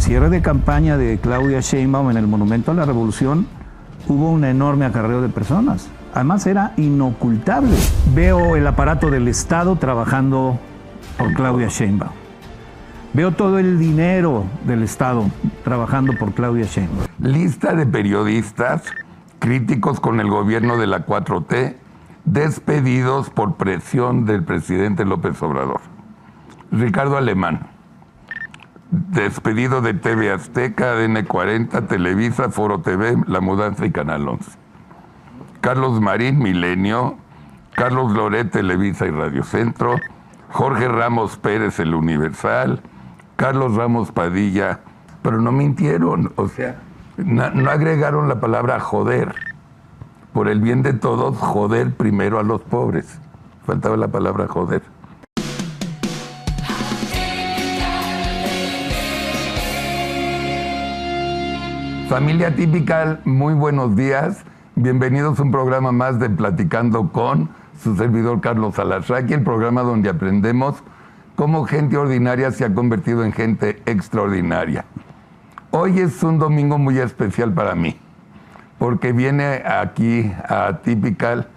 cierre de campaña de Claudia Sheinbaum en el Monumento a la Revolución hubo un enorme acarreo de personas. Además era inocultable. Veo el aparato del Estado trabajando por Claudia Sheinbaum. Veo todo el dinero del Estado trabajando por Claudia Sheinbaum. Lista de periodistas críticos con el gobierno de la 4T despedidos por presión del presidente López Obrador. Ricardo Alemán, despedido de TV Azteca, ADN40, Televisa, Foro TV, La Mudanza y Canal 11. Carlos Marín, Milenio. Carlos Loret, Televisa y Radio Centro. Jorge Ramos Pérez, El Universal. Carlos Ramos Padilla, pero no mintieron, o sea, no agregaron la palabra joder. Por el bien de todos, joder primero a los pobres. Faltaba la palabra joder. Familia Típica, muy buenos días. Bienvenidos a un programa más de Platicando con su servidor Carlos Alarraqui, el programa donde aprendemos cómo gente ordinaria se ha convertido en gente extraordinaria. Hoy es un domingo muy especial para mí, porque viene aquí a Typical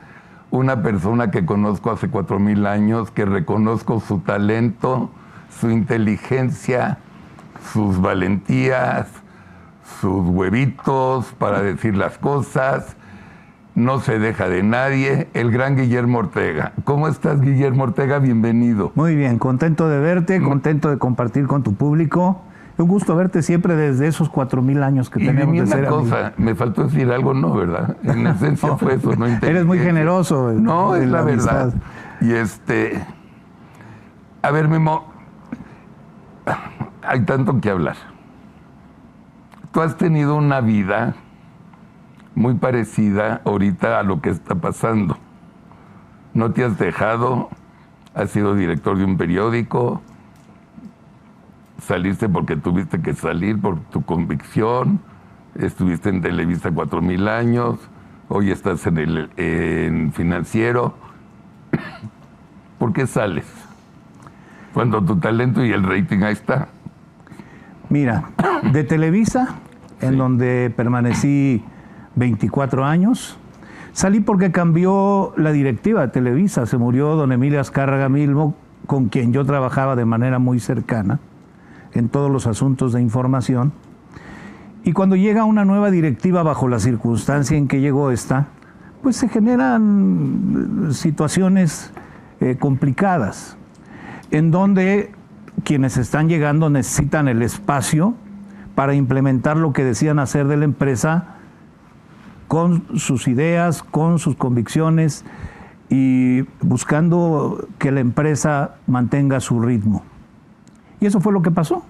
una persona que conozco hace 4,000 años, que reconozco su talento, su inteligencia, sus valentías, sus huevitos para decir las cosas, no se deja de nadie, el gran Guillermo Ortega. ¿Cómo estás, Guillermo Ortega? Bienvenido. Muy bien, contento de verte, contento de compartir con tu público. Un gusto verte siempre desde esos 4,000 años que tenemos de ser amigos. Una cosa, me faltó decir algo, no, ¿verdad? En esencia fue eso, no eres muy generoso. No, es la verdad. Y a ver, Memo, hay tanto que hablar. Tú has tenido una vida muy parecida ahorita a lo que está pasando. No te has dejado, has sido director de un periódico, saliste porque tuviste que salir por tu convicción, estuviste en Televisa 4,000 años, hoy estás en Financiero. ¿Por qué sales? Cuando tu talento y el rating ahí está. Mira, de Televisa, en donde permanecí 24 años, salí porque cambió la directiva de Televisa. Se murió don Emilio Azcárraga Milmo, con quien yo trabajaba de manera muy cercana en todos los asuntos de información. Y cuando llega una nueva directiva bajo la circunstancia en que llegó esta, pues se generan situaciones complicadas, en donde quienes están llegando necesitan el espacio para implementar lo que decían hacer de la empresa con sus ideas, con sus convicciones y buscando que la empresa mantenga su ritmo. Y eso fue lo que pasó.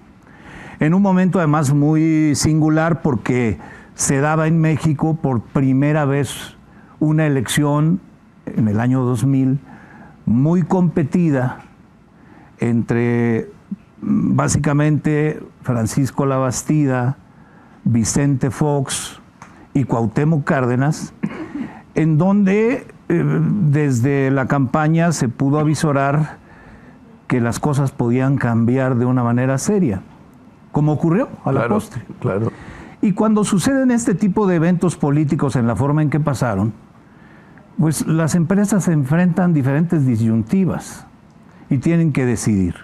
En un momento además muy singular, porque se daba en México por primera vez una elección en el año 2000 muy competida entre básicamente Francisco Labastida, Vicente Fox y Cuauhtémoc Cárdenas, en donde desde la campaña se pudo avisorar que las cosas podían cambiar de una manera seria, como ocurrió a la postre. Claro. Y cuando suceden este tipo de eventos políticos en la forma en que pasaron, pues las empresas se enfrentan diferentes disyuntivas y tienen que decidir.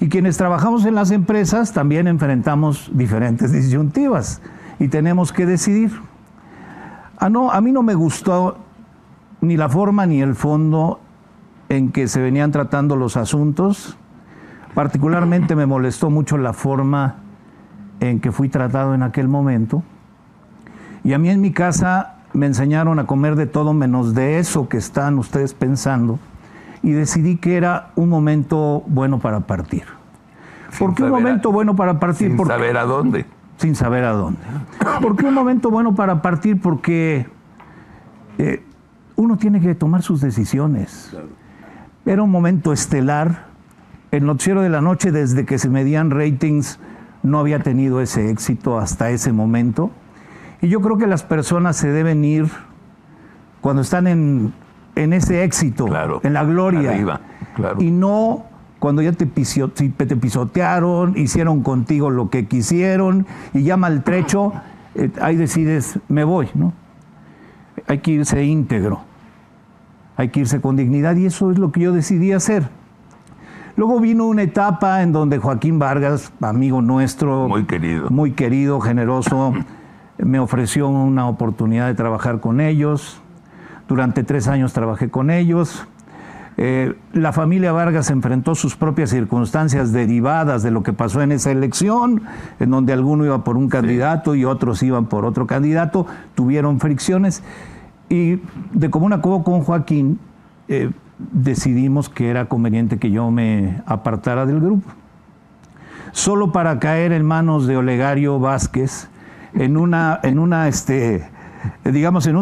Y quienes trabajamos en las empresas también enfrentamos diferentes disyuntivas y tenemos que decidir. A mí no me gustó ni la forma ni el fondo en que se venían tratando los asuntos. Particularmente me molestó mucho la forma en que fui tratado en aquel momento. Y a mí en mi casa me enseñaron a comer de todo menos de eso que están ustedes pensando. Y decidí que era un momento bueno para partir. ¿Por qué un momento bueno para partir? Sin saber a dónde. Sin saber a dónde. ¿Por qué un momento bueno para partir? Porque uno tiene que tomar sus decisiones. Claro. Era un momento estelar. El noticiero de la noche, desde que se medían ratings, no había tenido ese éxito hasta ese momento. Y yo creo que las personas se deben ir cuando están en ese éxito, claro, en la gloria, arriba, claro, y no cuando ya te pisotearon, hicieron contigo lo que quisieron y ya maltrecho, ahí decides, me voy, ¿no? Hay que irse íntegro, hay que irse con dignidad y eso es lo que yo decidí hacer. Luego vino una etapa en donde Joaquín Vargas, amigo nuestro, muy querido, generoso, me ofreció una oportunidad de trabajar con ellos. Durante 3 años trabajé con ellos. La familia Vargas enfrentó sus propias circunstancias derivadas de lo que pasó en esa elección, en donde alguno iba por un candidato y otros iban por otro candidato, tuvieron fricciones y de común acuerdo con Joaquín decidimos que era conveniente que yo me apartara del grupo. Solo para caer en manos de Olegario Vázquez en un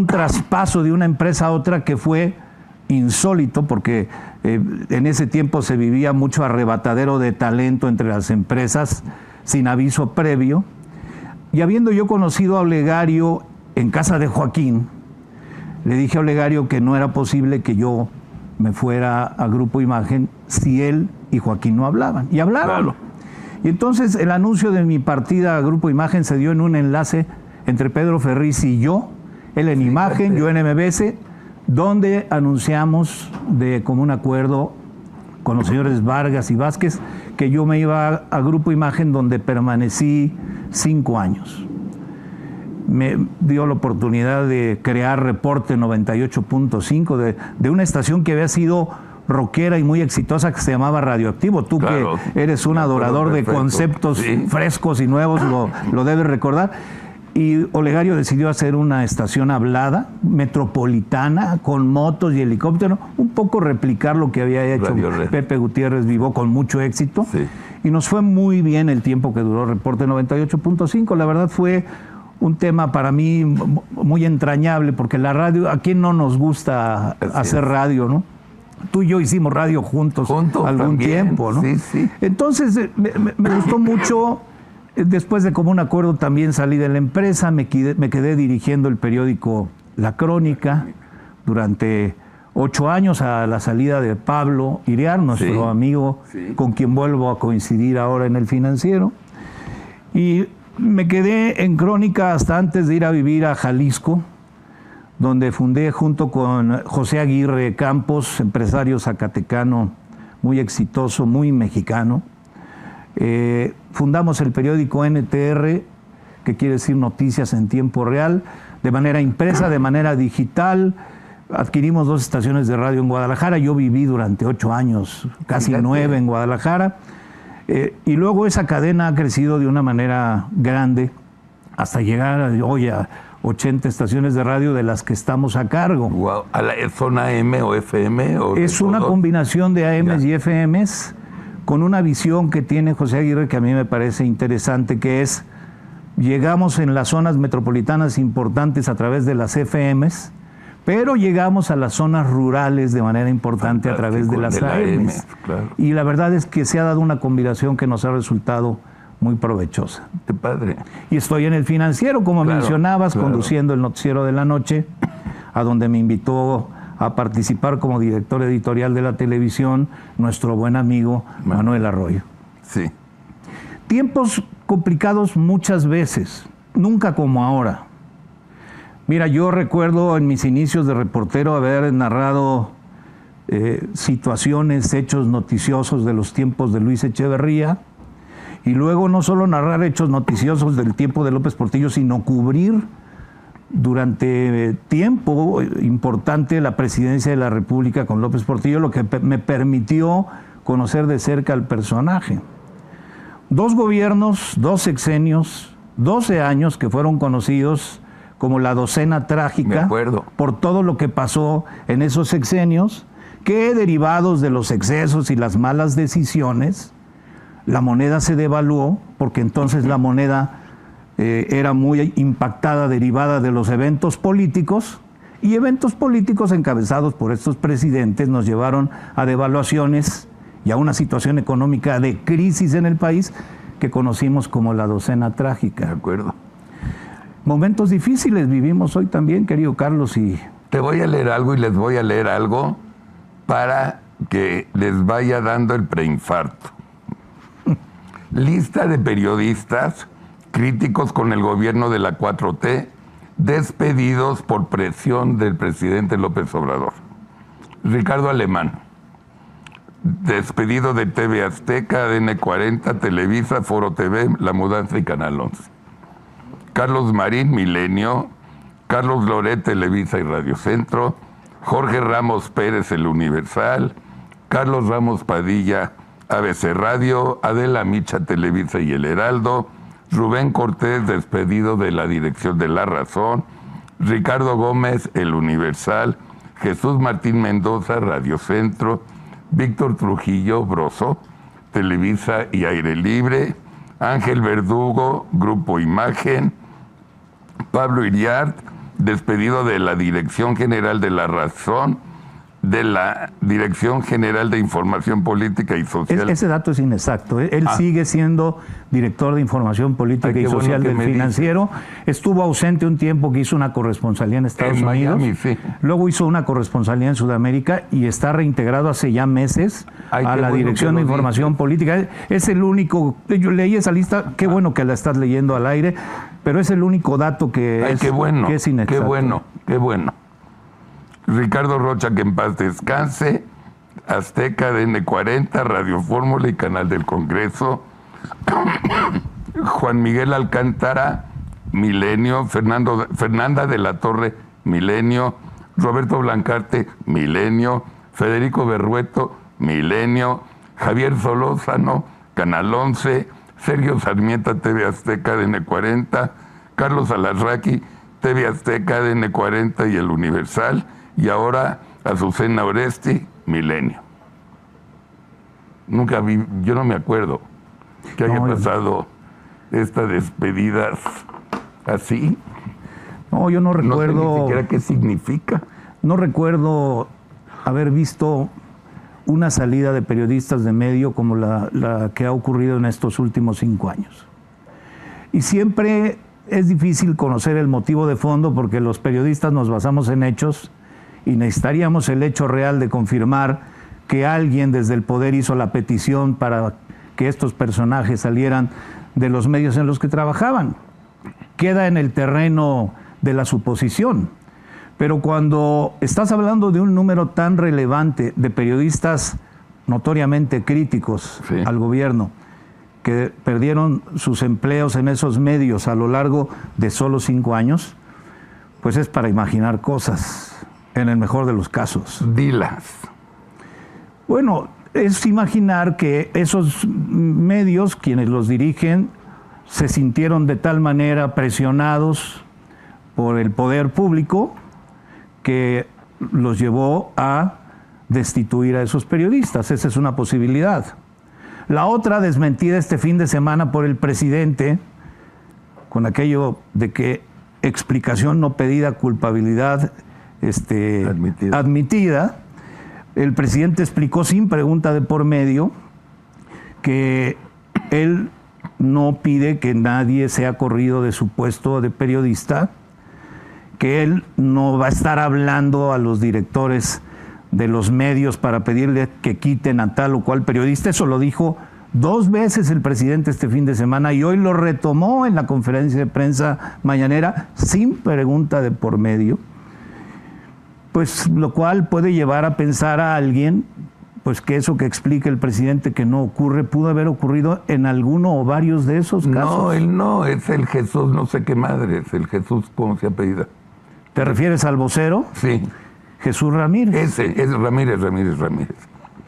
traspaso de una empresa a otra que fue insólito, porque en ese tiempo se vivía mucho arrebatadero de talento entre las empresas sin aviso previo. Y habiendo yo conocido a Olegario en casa de Joaquín, le dije a Olegario que no era posible que yo me fuera a Grupo Imagen si él y Joaquín no hablaban. Y hablaban. Claro. Y entonces el anuncio de mi partida a Grupo Imagen se dio en un enlace entre Pedro Ferriz y yo, él en Imagen, yo en MBS, donde anunciamos de común acuerdo con los señores Vargas y Vázquez que yo me iba a Grupo Imagen, donde permanecí 5 años. Me dio la oportunidad de crear Reporte 98.5 de una estación que había sido rockera y muy exitosa que se llamaba Radioactivo. Tú claro, que eres un adorador de conceptos frescos y nuevos, lo debes recordar. Y Olegario decidió hacer una estación hablada, metropolitana, con motos y helicópteros, un poco replicar lo que había hecho Pepe Gutiérrez Vivó con mucho éxito. Sí. Y nos fue muy bien el tiempo que duró Reporte 98.5. La verdad fue un tema para mí muy entrañable, porque la radio, ¿a quién no nos gusta hacer radio, no? Tú y yo hicimos radio juntos algún también, tiempo, ¿no? Sí, sí. Entonces, me gustó mucho. Después de común acuerdo también salí de la empresa, me quedé dirigiendo el periódico La Crónica durante 8 años a la salida de Pablo Iriar, nuestro amigo con quien vuelvo a coincidir ahora en El Financiero. Y me quedé en Crónica hasta antes de ir a vivir a Jalisco, donde fundé junto con José Aguirre Campos, empresario zacatecano muy exitoso, muy mexicano. Fundamos el periódico NTR, que quiere decir Noticias en Tiempo Real, de manera impresa, de manera digital. Adquirimos 2 estaciones de radio en Guadalajara. Yo viví durante 8 años, casi 9 en Guadalajara. Y luego esa cadena ha crecido de una manera grande hasta llegar hoy a 80 estaciones de radio de las que estamos a cargo. Wow. ¿Son AM o FM? Es una combinación de AMs y FMs, con una visión que tiene José Aguirre que a mí me parece interesante, que es, llegamos en las zonas metropolitanas importantes a través de las FMs, pero llegamos a las zonas rurales de manera importante a través de las AMs. Claro. Y la verdad es que se ha dado una combinación que nos ha resultado muy provechosa. ¡Qué padre! Y estoy en El Financiero, como mencionabas, conduciendo el noticiero de la noche, a donde me invitó a participar como director editorial de la televisión nuestro buen amigo Manuel Arroyo. Sí. Tiempos complicados muchas veces, nunca como ahora. Mira, yo recuerdo en mis inicios de reportero haber narrado situaciones, hechos noticiosos de los tiempos de Luis Echeverría, y luego no solo narrar hechos noticiosos del tiempo de López Portillo, sino cubrir durante tiempo importante la presidencia de la República con López Portillo, lo que me permitió conocer de cerca al personaje. 2 gobiernos, 2 sexenios, 12 años que fueron conocidos como la docena trágica por todo lo que pasó en esos sexenios, que derivados de los excesos y las malas decisiones, la moneda se devaluó, porque entonces la moneda era muy impactada, derivada de los eventos políticos, y eventos políticos encabezados por estos presidentes nos llevaron a devaluaciones y a una situación económica de crisis en el país que conocimos como la docena trágica. De acuerdo. Momentos difíciles vivimos hoy también, querido Carlos. Y te voy a leer algo y les voy a leer algo para que les vaya dando el preinfarto. Lista de periodistas críticos con el gobierno de la 4T, despedidos por presión del presidente López Obrador. Ricardo Alemán, despedido de TV Azteca, ADN 40, Televisa, Foro TV, La Mudanza y Canal 11. Carlos Marín, Milenio. Carlos Loret, Televisa y Radio Centro. Jorge Ramos Pérez, El Universal. Carlos Ramos Padilla, ABC Radio. Adela Micha, Televisa y El Heraldo. Rubén Cortés, despedido de la dirección de La Razón. Ricardo Gómez, El Universal. Jesús Martín Mendoza, Radio Centro. Víctor Trujillo, Broso, Televisa y Aire Libre. Ángel Verdugo, Grupo Imagen. Pablo Iriart, despedido de la Dirección General de La Razón, de la Dirección General de Información Política y Social. Ese dato es inexacto. Él sigue siendo director de Información Política y Social del Financiero. Estuvo ausente un tiempo que hizo una corresponsalía en Estados Unidos. Miami, sí. Luego hizo una corresponsalía en Sudamérica y está reintegrado hace ya meses a la Dirección de Información Política. Es el único, yo leí esa lista, qué bueno que la estás leyendo al aire, pero es el único dato que es inexacto. Qué bueno. Ricardo Rocha, que en paz descanse. Azteca, ADN 40, Radio Fórmula y Canal del Congreso. Juan Miguel Alcántara, Milenio. Fernanda de la Torre, Milenio. Roberto Blancarte, Milenio. Federico Berrueto, Milenio. Javier Solórzano, Canal 11. Sergio Sarmienta, TV Azteca, ADN 40. Carlos Alarraqui, TV Azteca, ADN 40 y El Universal. Y ahora Azucena Oresti, Milenio. Nunca vi, yo no me acuerdo que haya pasado estas despedidas así. No, yo no recuerdo. No sé ni siquiera qué significa. No recuerdo haber visto una salida de periodistas de medio como la que ha ocurrido en estos últimos 5 años. Y siempre es difícil conocer el motivo de fondo porque los periodistas nos basamos en hechos y necesitaríamos el hecho real de confirmar que alguien desde el poder hizo la petición para que estos personajes salieran de los medios en los que trabajaban. Queda en el terreno de la suposición. Pero cuando estás hablando de un número tan relevante de periodistas notoriamente críticos al gobierno, que perdieron sus empleos en esos medios a lo largo de solo 5 años, pues es para imaginar cosas. En el mejor de los casos. Dilas. Bueno, es imaginar que esos medios, quienes los dirigen, se sintieron de tal manera presionados por el poder público que los llevó a destituir a esos periodistas. Esa es una posibilidad. La otra, desmentida este fin de semana por el presidente, con aquello de que explicación no pedida, culpabilidad admitida. El presidente explicó sin pregunta de por medio que él no pide que nadie sea corrido de su puesto de periodista, que él no va a estar hablando a los directores de los medios para pedirle que quiten a tal o cual periodista. Eso lo dijo 2 veces el presidente este fin de semana y hoy lo retomó en la conferencia de prensa mañanera sin pregunta de por medio. Pues lo cual puede llevar a pensar a alguien pues que eso que explica el presidente que no ocurre, pudo haber ocurrido en alguno o varios de esos casos. No, él no, es el Jesús, no sé qué madre, es el Jesús, ¿cómo se apellida? ¿Te refieres al vocero? Sí. Jesús Ramírez. Ese, es Ramírez.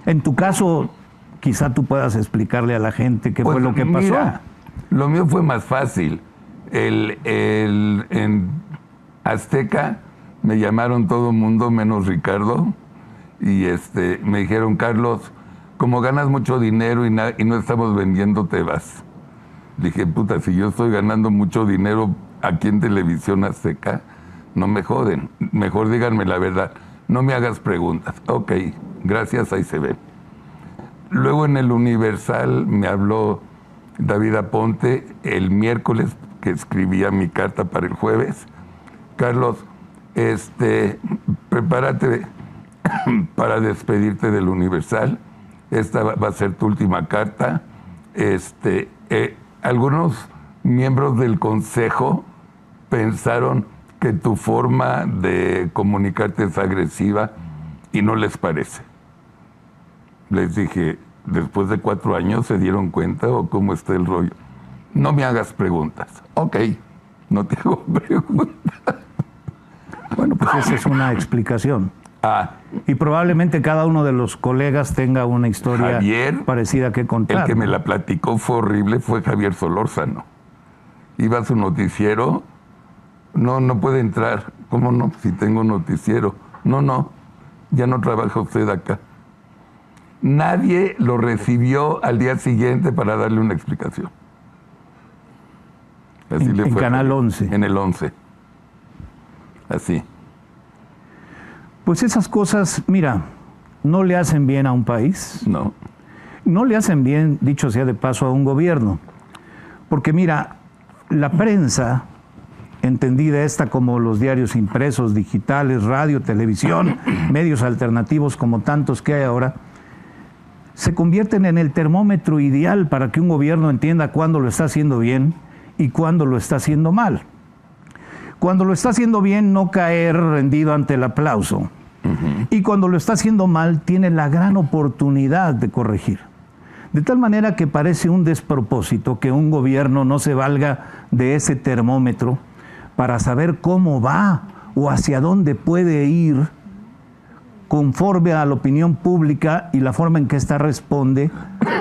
En tu caso, quizá tú puedas explicarle a la gente qué fue lo que pasó. Mira, lo mío fue más fácil. En Azteca me llamaron todo el mundo menos Ricardo y me dijeron, Carlos, como ganas mucho dinero y no estamos vendiendo, te vas. Dije, puta, si yo estoy ganando mucho dinero aquí en Televisión Azteca, no me joden, mejor díganme la verdad, no me hagas preguntas. Ok, gracias, ahí se ve. Luego en El Universal me habló David Aponte el miércoles que escribía mi carta para el jueves. Carlos, prepárate, para despedirte del Universal. Esta va a ser tu última carta. Algunos miembros del Consejo pensaron que tu forma de comunicarte es agresiva y no les parece. Les dije, después de 4 años, ¿se dieron cuenta o cómo está el rollo? No me hagas preguntas. Ok, no te hago preguntas. Bueno, pues esa es una explicación. Y probablemente cada uno de los colegas tenga una historia Javier, parecida que contar. El que me la platicó fue horrible, fue Javier Solórzano. Iba a su noticiero, no puede entrar. ¿Cómo no? Si tengo noticiero. No, ya no trabaja usted acá. Nadie lo recibió al día siguiente para darle una explicación. Así le fue. En Canal 11. En el 11. Así. Pues esas cosas, mira, no le hacen bien a un país. No. No le hacen bien, dicho sea de paso, a un gobierno. Porque mira, la prensa, entendida esta como los diarios impresos, digitales, radio, televisión, medios alternativos como tantos que hay ahora, se convierten en el termómetro ideal para que un gobierno entienda cuándo lo está haciendo bien y cuándo lo está haciendo mal. Cuando lo está haciendo bien, no caer rendido ante el aplauso. Y cuando lo está haciendo mal, tiene la gran oportunidad de corregir. De tal manera que parece un despropósito que un gobierno no se valga de ese termómetro para saber cómo va o hacia dónde puede ir conforme a la opinión pública y la forma en que ésta responde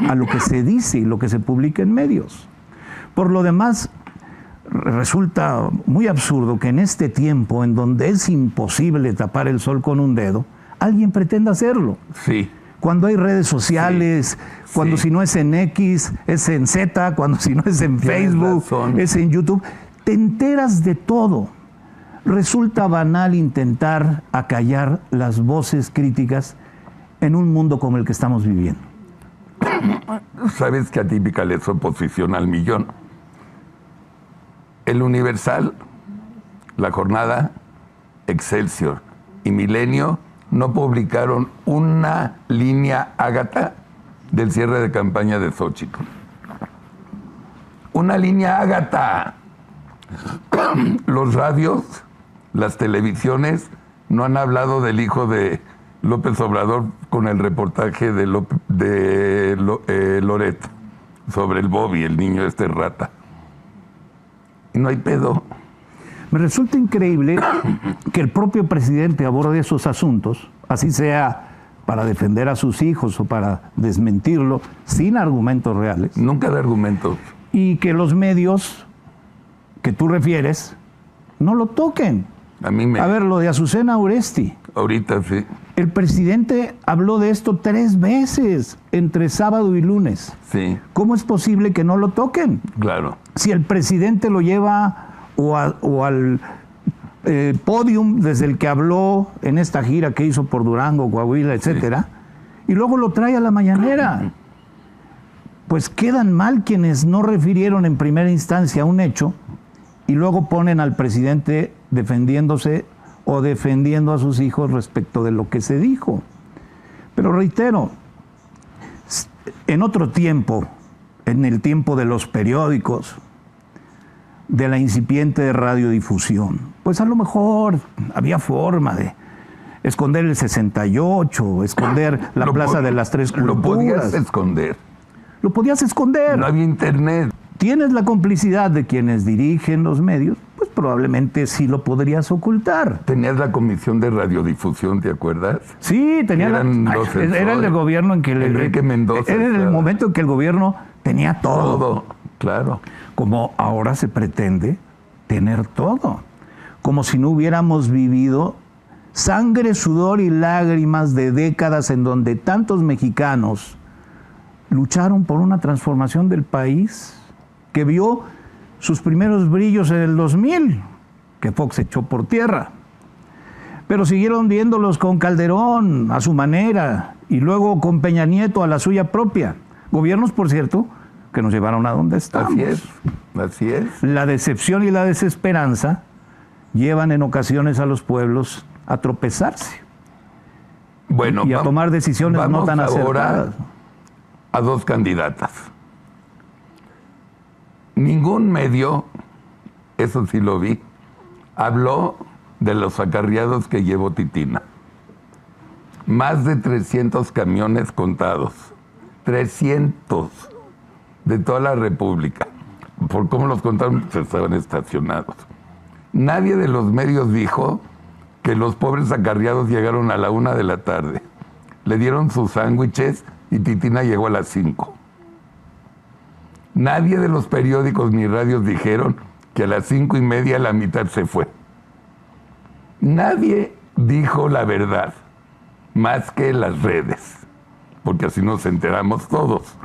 a lo que se dice y lo que se publica en medios. Por lo demás, resulta muy absurdo que en este tiempo, en donde es imposible tapar el sol con un dedo, alguien pretenda hacerlo. Sí. Cuando hay redes sociales, cuando si no es en X, es en Z, cuando si no es en Facebook, es en YouTube, te enteras de todo. Resulta banal intentar acallar las voces críticas en un mundo como el que estamos viviendo. Sabes que Atípica le es oposición al millón. El Universal, La Jornada, Excelsior y Milenio no publicaron una línea Ágata del cierre de campaña de Xóchitl. Una línea Ágata. Los radios, las televisiones no han hablado del hijo de López Obrador con el reportaje de Loret sobre el Bobby, el niño rata. Y no hay pedo. Me resulta increíble que el propio presidente aborde esos asuntos, así sea para defender a sus hijos o para desmentirlo, sin argumentos reales. Nunca de argumentos. Y que los medios que tú refieres no lo toquen. A ver, lo de Azucena Uresti. Ahorita sí. El presidente habló de esto 3 veces, entre sábado y lunes. Sí. ¿Cómo es posible que no lo toquen? Claro. Si el presidente lo lleva o al podium desde el que habló en esta gira que hizo por Durango, Coahuila, etcétera, y luego lo trae a la mañanera, pues quedan mal quienes no refirieron en primera instancia un hecho y luego ponen al presidente defendiéndose o defendiendo a sus hijos respecto de lo que se dijo. Pero reitero, en otro tiempo, en el tiempo de los periódicos, de la incipiente radiodifusión, pues a lo mejor había forma de esconder el 68, esconder la Plaza de las Tres Culturas. Lo podías esconder. Lo podías esconder. No había internet. Tienes la complicidad de quienes dirigen los medios, pues probablemente sí lo podrías ocultar. Tenías la comisión de radiodifusión, ¿te acuerdas? Sí, tenía era el gobierno en que Enrique Mendoza. Era en el momento en que el gobierno tenía todo. Todo, claro. Como ahora se pretende tener todo. Como si no hubiéramos vivido sangre, sudor y lágrimas de décadas en donde tantos mexicanos lucharon por una transformación del país que vio sus primeros brillos en el 2000, que Fox echó por tierra. Pero siguieron viéndolos con Calderón a su manera y luego con Peña Nieto a la suya propia. Gobiernos, por cierto, que nos llevaron a donde estamos. Así es. La decepción y la desesperanza llevan en ocasiones a los pueblos a tropezarse. Bueno, y a tomar decisiones no tan acertadas. A dos candidatas. Ningún medio, eso sí lo vi, habló de los acarreados que llevó Titina. Más de 300 camiones contados. 300 de toda la República. Por cómo los contaron, estaban estacionados. Nadie de los medios dijo que los pobres acarreados llegaron a la 1 de la tarde. Le dieron sus sándwiches y Titina llegó a las 5. Nadie de los periódicos ni radios dijeron que a las 5:30 la mitad se fue. Nadie dijo la verdad, más que las redes, porque así nos enteramos todos.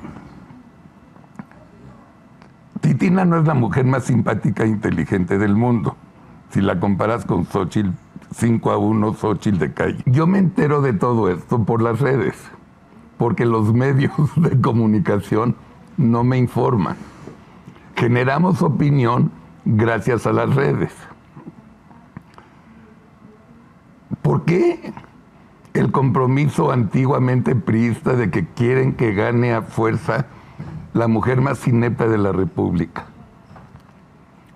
Titina no es la mujer más simpática e inteligente del mundo, si la comparas con Xóchitl, 5-1 Xóchitl de calle. Yo me entero de todo esto por las redes, porque los medios de comunicación no me informan. Generamos opinión gracias a las redes. ¿Por qué el compromiso antiguamente priista de que quieren que gane a fuerza la mujer más inepta de la República?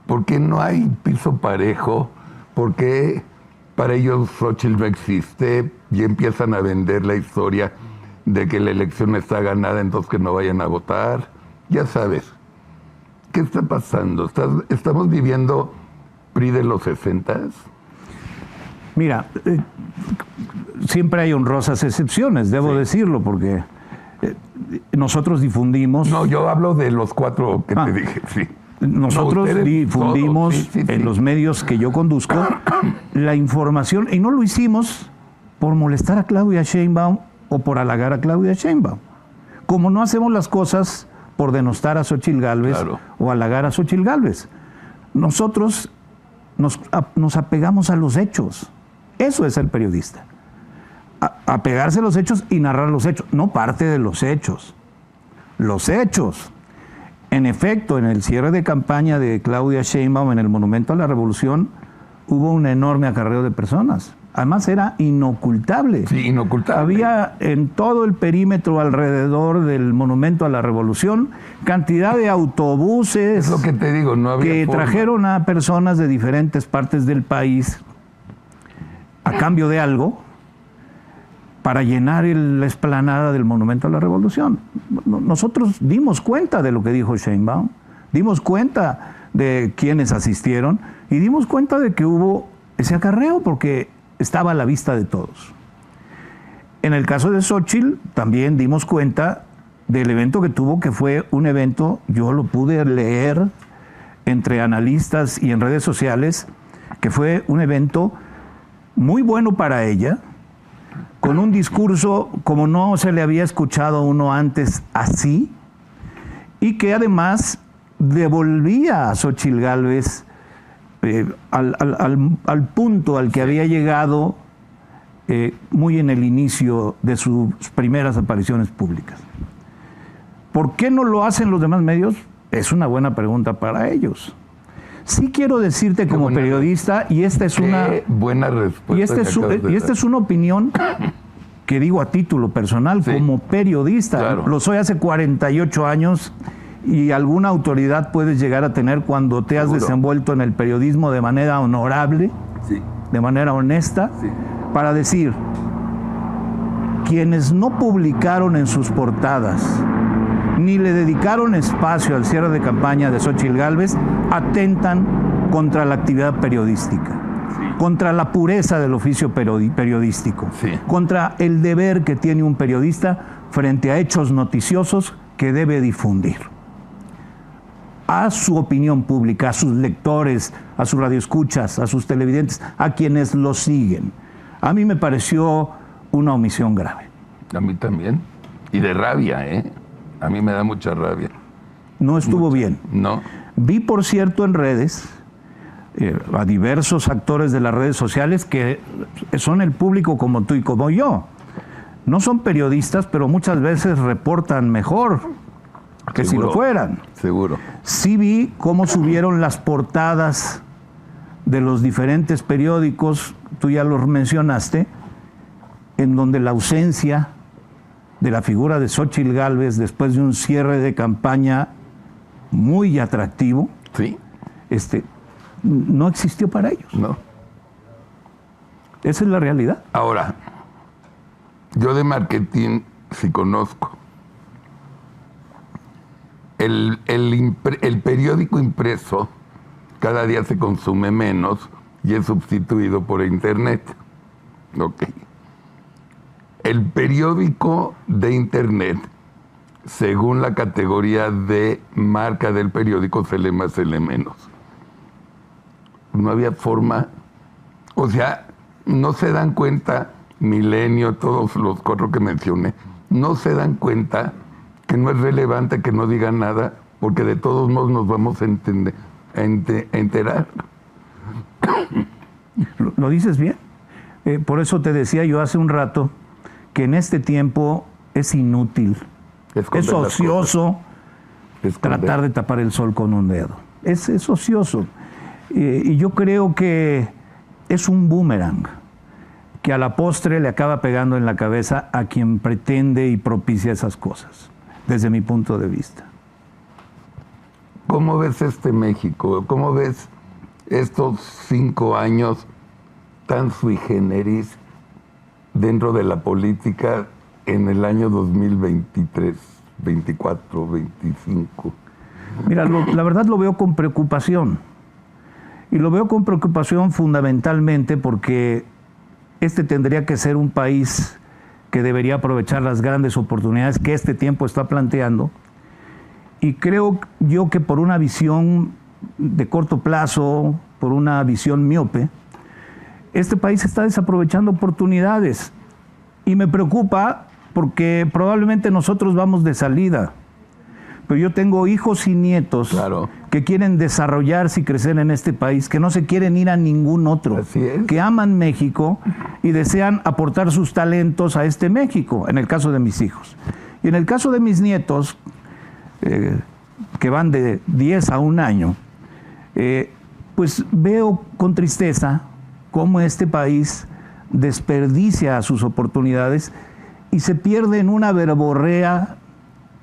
¿Por qué no hay piso parejo? ¿Por qué para ellos Xóchitl no existe y empiezan a vender la historia de que la elección está ganada, entonces que no vayan a votar? Ya sabes, ¿qué está pasando? ¿Estamos viviendo PRI de los 60s? Mira, siempre hay honrosas excepciones, debo decirlo, porque nosotros difundimos... No, yo hablo de los 4 que te dije, sí. Nosotros difundimos en los medios que yo conduzco la información, y no lo hicimos por molestar a Claudia Sheinbaum o por halagar a Claudia Sheinbaum. Como no hacemos las cosas por denostar a Xóchitl Gálvez o halagar a Xóchitl Gálvez. Nosotros nos apegamos a los hechos. Eso es ser periodista. Apegarse a los hechos y narrar los hechos, no parte de los hechos. Los hechos. En efecto, en el cierre de campaña de Claudia Sheinbaum en el Monumento a la Revolución hubo un enorme acarreo de personas. Además era inocultable. Sí, inocultable. Había en todo el perímetro alrededor del Monumento a la Revolución cantidad de autobuses, es lo que te digo, no había que trajeron a personas de diferentes partes del país a cambio de algo para llenar la explanada del Monumento a la Revolución. Nosotros dimos cuenta de lo que dijo Sheinbaum, dimos cuenta de quienes asistieron y dimos cuenta de que hubo ese acarreo porque estaba a la vista de todos. En el caso de Xóchitl también dimos cuenta del evento que tuvo, que fue un evento, yo lo pude leer entre analistas y en redes sociales, que fue un evento muy bueno para ella, con un discurso como no se le había escuchado a uno antes así, y que además devolvía a Xóchitl Gálvez al punto al que había llegado muy en el inicio de sus primeras apariciones públicas. ¿Por qué no lo hacen los demás medios? Es una buena pregunta para ellos. Sí quiero decirte como periodista, y esta es una buena respuesta. Y esta es una opinión que digo a título personal, como periodista. Claro. Lo soy hace 48 años y alguna autoridad puedes llegar a tener cuando te has desenvuelto en el periodismo de manera honorable, de manera honesta, para decir, quienes no publicaron en sus portadas ni le dedicaron espacio al cierre de campaña de Xóchitl Gálvez, atentan contra la actividad periodística, contra la pureza del oficio periodístico, contra el deber que tiene un periodista frente a hechos noticiosos que debe difundir a su opinión pública, a sus lectores, a sus radioescuchas, a sus televidentes, a quienes lo siguen. A mí me pareció una omisión grave. A mí también. Y de rabia, ¿eh? A mí me da mucha rabia. No estuvo bien. No. Vi, por cierto, en redes a diversos actores de las redes sociales que son el público como tú y como yo. No son periodistas, pero muchas veces reportan mejor que si lo fueran. Seguro. Sí vi cómo subieron las portadas de los diferentes periódicos, tú ya los mencionaste, en donde la ausencia de la figura de Xóchitl Gálvez después de un cierre de campaña muy atractivo, Sí, no existió para ellos. ¿no? Esa es la realidad. Ahora, yo de marketing sí conozco. El periódico impreso cada día se consume menos y es sustituido por internet. Ok. El periódico de internet, según la categoría de marca del periódico, se lee más, se lee menos. No había forma, o sea, no se dan cuenta, Milenio, todos los cuatro que mencioné, no se dan cuenta que no es relevante que no digan nada, porque de todos modos nos vamos a enterar. Lo dices bien. Por eso te decía yo hace un rato que en este tiempo es inútil, es ocioso tratar de tapar el sol con un dedo. Es ocioso. Y yo creo que es un boomerang que a la postre le acaba pegando en la cabeza a quien pretende y propicia esas cosas, desde mi punto de vista. ¿Cómo ves México? ¿Cómo ves estos 5 años tan sui generis dentro de la política en el año 2023, 24, 25? Mira, la verdad lo veo con preocupación. Y lo veo con preocupación fundamentalmente porque tendría que ser un país que debería aprovechar las grandes oportunidades que este tiempo está planteando. Y creo yo que por una visión de corto plazo, por una visión miope, este país está desaprovechando oportunidades. Y me preocupa porque probablemente nosotros vamos de salida. Pero yo tengo hijos y nietos Claro. que quieren desarrollarse y crecer en este país, que no se quieren ir a ningún otro, Así es. que aman México y desean aportar sus talentos a este México, en el caso de mis hijos. Y en el caso de mis nietos, que van de 10 a 1 año, pues veo con tristeza cómo este país desperdicia sus oportunidades y se pierde en una verborrea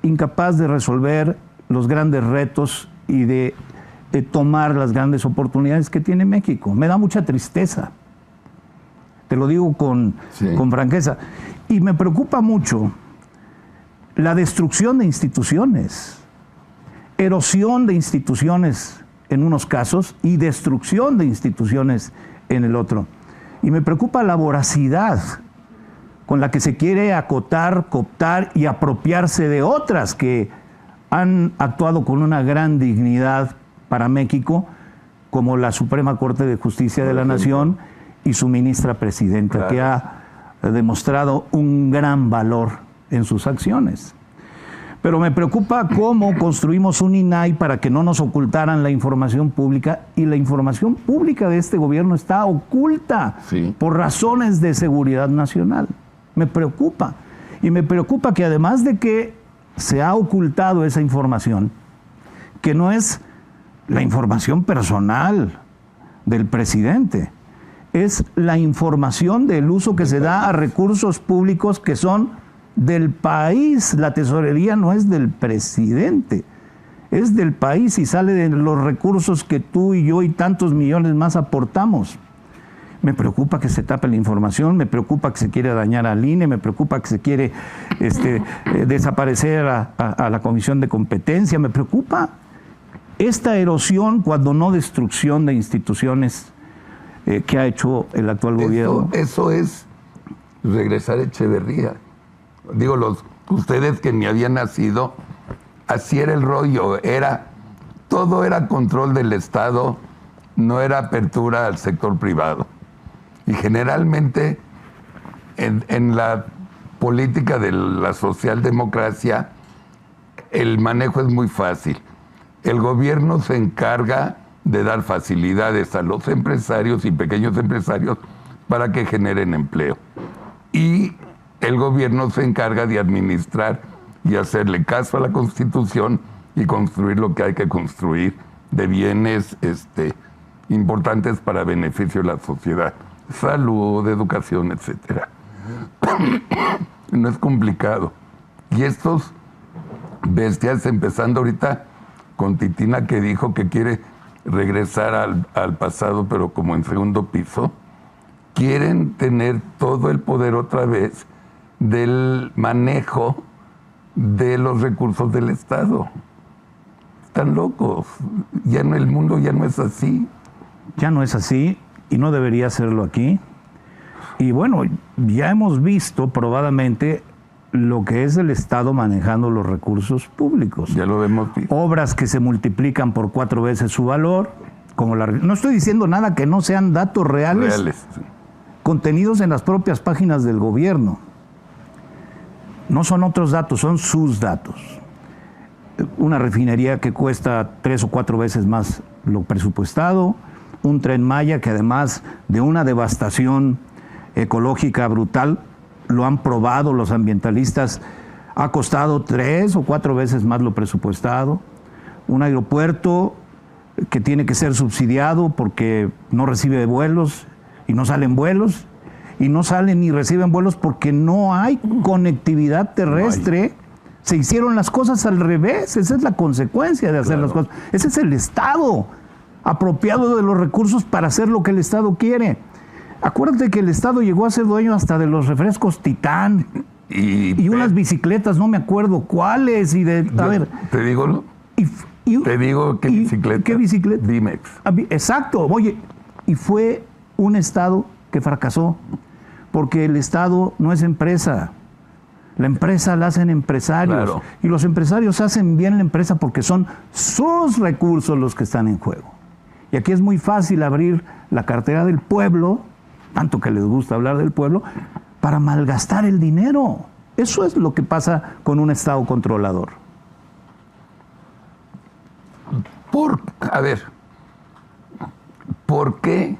incapaz de resolver los grandes retos y de tomar las grandes oportunidades que tiene México. Me da mucha tristeza, te lo digo con franqueza. Y me preocupa mucho la destrucción de instituciones, erosión de instituciones en unos casos y destrucción de instituciones en el otro. Y me preocupa la voracidad con la que se quiere acotar, cooptar y apropiarse de otras que han actuado con una gran dignidad para México, como la Suprema Corte de Justicia de la Nación y su ministra presidenta, que ha demostrado un gran valor en sus acciones. Pero me preocupa cómo construimos un INAI para que no nos ocultaran la información pública, y la información pública de este gobierno está oculta por razones de seguridad nacional. Me preocupa. Y me preocupa que además de que se ha ocultado esa información, que no es la información personal del presidente, es la información del uso que se da a recursos públicos que son del país. La tesorería no es del presidente, es del país y sale de los recursos que tú y yo y tantos millones más aportamos. Me preocupa que se tape la información, me preocupa que se quiere dañar al INE, me preocupa que se quiere desaparecer a la Comisión de Competencia, me preocupa esta erosión, cuando no destrucción de instituciones que ha hecho el actual gobierno. Eso es regresar a Echeverría. Digo, ustedes que ni habían nacido, así era el rollo, todo era control del Estado, no era apertura al sector privado. Y generalmente en la política de la socialdemocracia el manejo es muy fácil. El gobierno se encarga de dar facilidades a los empresarios y pequeños empresarios para que generen empleo. Y el gobierno se encarga de administrar y hacerle caso a la Constitución y construir lo que hay que construir de bienes importantes para beneficio de la sociedad. Salud, educación, etcétera. No es complicado. Y estos bestias, empezando ahorita con Titina, que dijo que quiere regresar al pasado, pero como en segundo piso, quieren tener todo el poder otra vez del manejo de los recursos del Estado. Están locos. Ya no, el mundo ya no es así. Ya no es así y no debería serlo aquí. Y bueno, ya hemos visto probadamente lo que es el Estado manejando los recursos públicos. Ya lo hemos visto. Obras que se multiplican por 4 veces su valor, como no estoy diciendo nada que no sean datos reales. Contenidos en las propias páginas del gobierno. No son otros datos, son sus datos. Una refinería que cuesta 3 o 4 veces más lo presupuestado, un Tren Maya que además de una devastación ecológica brutal, lo han probado los ambientalistas, ha costado 3 o 4 veces más lo presupuestado, un aeropuerto que tiene que ser subsidiado porque no recibe vuelos y no salen vuelos, y no salen ni reciben vuelos porque no hay conectividad terrestre. No hay. Se hicieron las cosas al revés, esa es la consecuencia de hacer las cosas. Ese es el Estado, apropiado de los recursos para hacer lo que el Estado quiere. Acuérdate que el Estado llegó a ser dueño hasta de los refrescos Titán y unas bicicletas, no me acuerdo cuáles. Y de, a ver, ¿te digo no? Te digo qué bicicleta. ¿Qué bicicleta? Dimex. Exacto, oye, y fue un Estado que fracasó, porque el Estado no es empresa. La empresa la hacen empresarios. Claro. Y los empresarios hacen bien la empresa porque son sus recursos los que están en juego. Y aquí es muy fácil abrir la cartera del pueblo, tanto que les gusta hablar del pueblo, para malgastar el dinero. Eso es lo que pasa con un Estado controlador. A ver, ¿por qué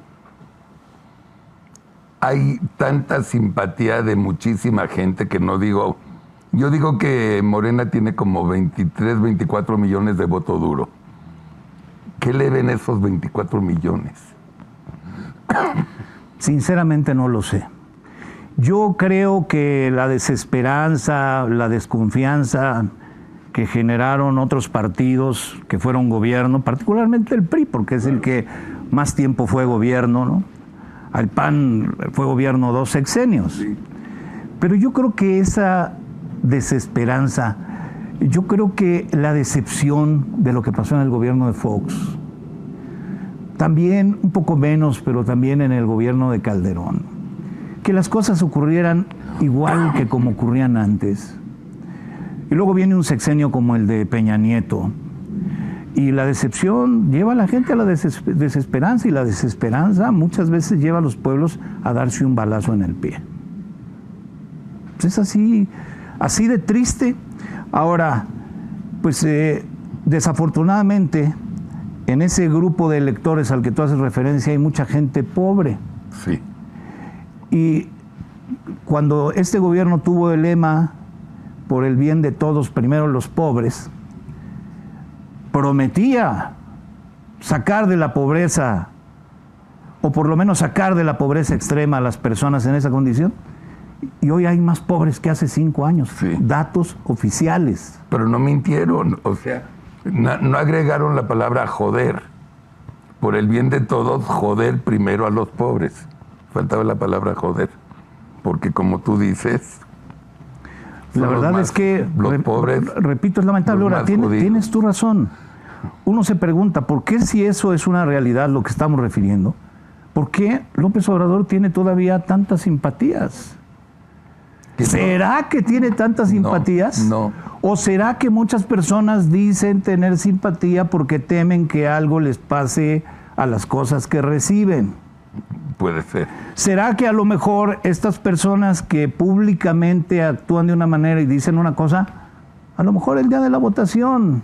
hay tanta simpatía de muchísima gente que no digo? Yo digo que Morena tiene como 23, 24 millones de voto duro. ¿Qué le ven esos 24 millones? Sinceramente no lo sé. Yo creo que la desesperanza, la desconfianza que generaron otros partidos que fueron gobierno, particularmente el PRI, porque es el que más tiempo fue gobierno, ¿no? Al PAN fue gobierno 2 sexenios. Sí. Pero yo creo que esa desesperanza, yo creo que la decepción de lo que pasó en el gobierno de Fox, también un poco menos, pero también en el gobierno de Calderón, que las cosas ocurrieran igual que como ocurrían antes. Y luego viene un sexenio como el de Peña Nieto, y la decepción lleva a la gente a la desesperanza, y la desesperanza muchas veces lleva a los pueblos a darse un balazo en el pie. Pues es así de triste. Ahora, pues desafortunadamente, en ese grupo de electores al que tú haces referencia hay mucha gente pobre. Sí. Y cuando este gobierno tuvo el lema por el bien de todos, primero los pobres, prometía sacar de la pobreza, o por lo menos sacar de la pobreza extrema a las personas en esa condición, y hoy hay más pobres que hace 5 años. Sí. Datos oficiales. Pero no mintieron, o sea, no agregaron la palabra joder. Por el bien de todos, joder primero a los pobres. Faltaba la palabra joder, porque como tú dices, la verdad es que los pobres, repito, es lamentable. Ahora, tienes tu razón. Uno se pregunta, ¿por qué, si eso es una realidad lo que estamos refiriendo, por qué López Obrador tiene todavía tantas simpatías? ¿Será que tiene tantas simpatías? No. ¿O será que muchas personas dicen tener simpatía porque temen que algo les pase a las cosas que reciben? Puede ser. ¿Será que a lo mejor estas personas que públicamente actúan de una manera y dicen una cosa, a lo mejor el día de la votación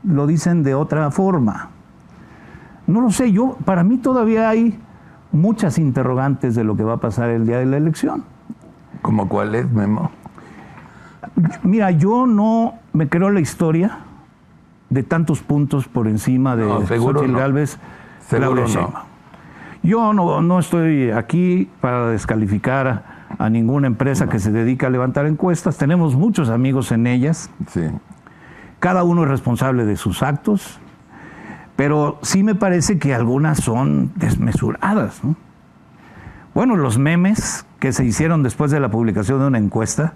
lo dicen de otra forma? No lo sé. Para mí todavía hay muchas interrogantes de lo que va a pasar el día de la elección. ¿Cómo cuál es, Memo? Mira, yo no me creo la historia de tantos puntos por encima de Xochitl Gálvez, Claudia Sheinbaum. Yo no estoy aquí para descalificar a ninguna empresa que se dedica a levantar encuestas. Tenemos muchos amigos en ellas. Sí. Cada uno es responsable de sus actos, pero sí me parece que algunas son desmesuradas, ¿no? Bueno, los memes que se hicieron después de la publicación de una encuesta,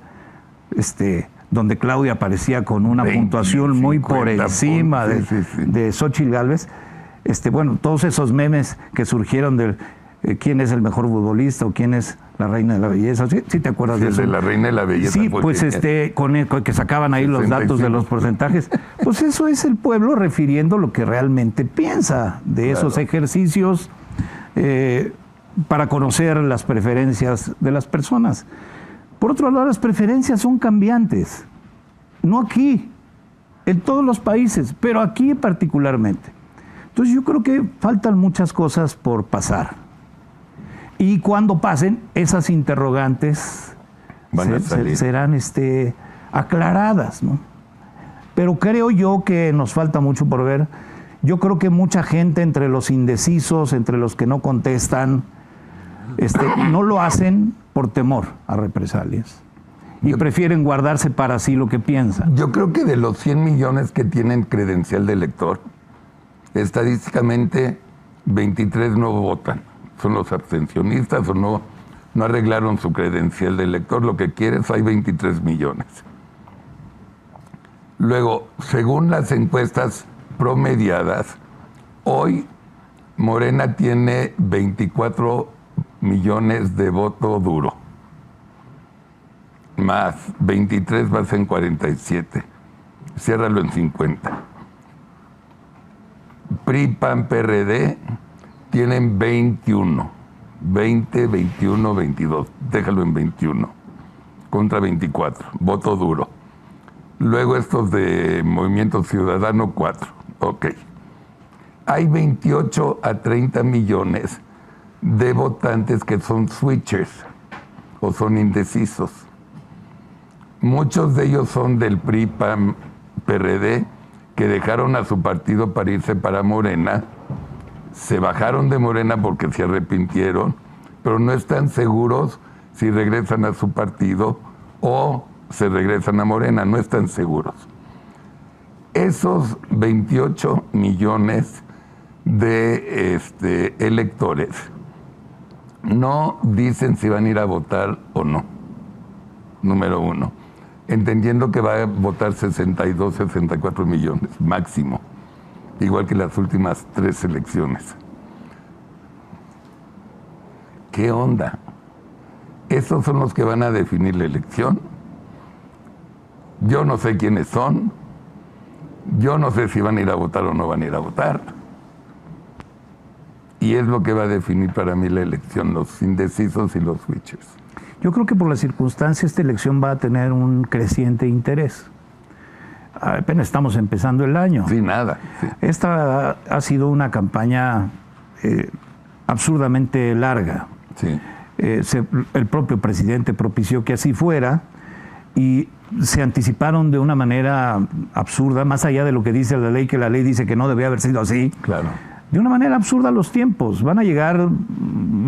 donde Claudia aparecía con una 20, puntuación muy por 50 encima puntos, de Xóchitl Gálvez, bueno, todos esos memes que surgieron del quién es el mejor futbolista o quién es la reina de la belleza, ¿sí te acuerdas de eso? De la reina de la belleza. Sí, pues con que sacaban ahí 65. Los datos de los porcentajes. Pues eso es el pueblo refiriendo lo que realmente piensa de esos ejercicios para conocer las preferencias de las personas. Por otro lado, las preferencias son cambiantes. No aquí, en todos los países, pero aquí particularmente. Entonces yo creo que faltan muchas cosas por pasar. Y cuando pasen, esas interrogantes serán aclaradas, ¿no? Pero creo yo que nos falta mucho por ver. Yo creo que mucha gente, entre los indecisos, entre los que no contestan, no lo hacen por temor a represalias. Y prefieren guardarse para sí lo que piensan. Yo creo que de los 100 millones que tienen credencial de elector, estadísticamente 23 no votan. Son los abstencionistas o no arreglaron su credencial de elector. Lo que quieres, hay 23 millones. Luego, según las encuestas promediadas, hoy Morena tiene 24 millones de voto duro. Más 23 vas en 47. Ciérralo en 50. PRI, PAN, PRD tienen 21. 20, 21, 22. Déjalo en 21. Contra 24. Voto duro. Luego estos de Movimiento Ciudadano, 4. Ok. Hay 28 a 30 millones de votantes que son switchers o son indecisos. Muchos de ellos son del PRI, PAN, PRD, que dejaron a su partido para irse para Morena, se bajaron de Morena porque se arrepintieron, pero no están seguros si regresan a su partido o se regresan a Morena, no están seguros. Esos 28 millones de electores no dicen si van a ir a votar o no, número uno, entendiendo que va a votar 62, 64 millones, máximo, igual que las últimas 3 elecciones. ¿Qué onda? ¿Esos son los que van a definir la elección? Yo no sé quiénes son, yo no sé si van a ir a votar o no van a ir a votar. Y es lo que va a definir para mí la elección, los indecisos y los switchers. Yo creo que por las circunstancias esta elección va a tener un creciente interés. Apenas estamos empezando el año. Sí, nada. Sí. Esta ha sido una campaña absurdamente larga. Sí. El propio presidente propició que así fuera y se anticiparon de una manera absurda, más allá de lo que dice la ley, que la ley dice que no debía haber sido así. Claro. De una manera absurda los tiempos. Van a llegar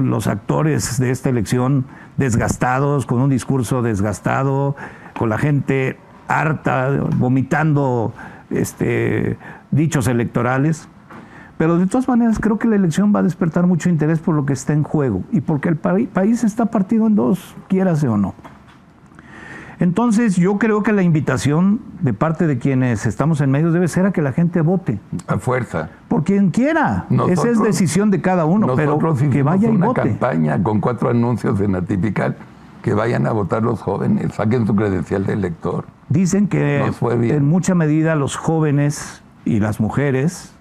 los actores de esta elección desgastados, con un discurso desgastado, con la gente harta, vomitando dichos electorales. Pero de todas maneras creo que la elección va a despertar mucho interés por lo que está en juego y porque el país está partido en dos, quiérase o no. Entonces yo creo que la invitación de parte de quienes estamos en medios debe ser a que la gente vote. A fuerza. Por quien quiera. Esa es decisión de cada uno, pero que vaya y vote. Una campaña con 4 anuncios en Atípica, que vayan a votar los jóvenes, saquen su credencial de elector. Dicen que en mucha medida los jóvenes y las mujeres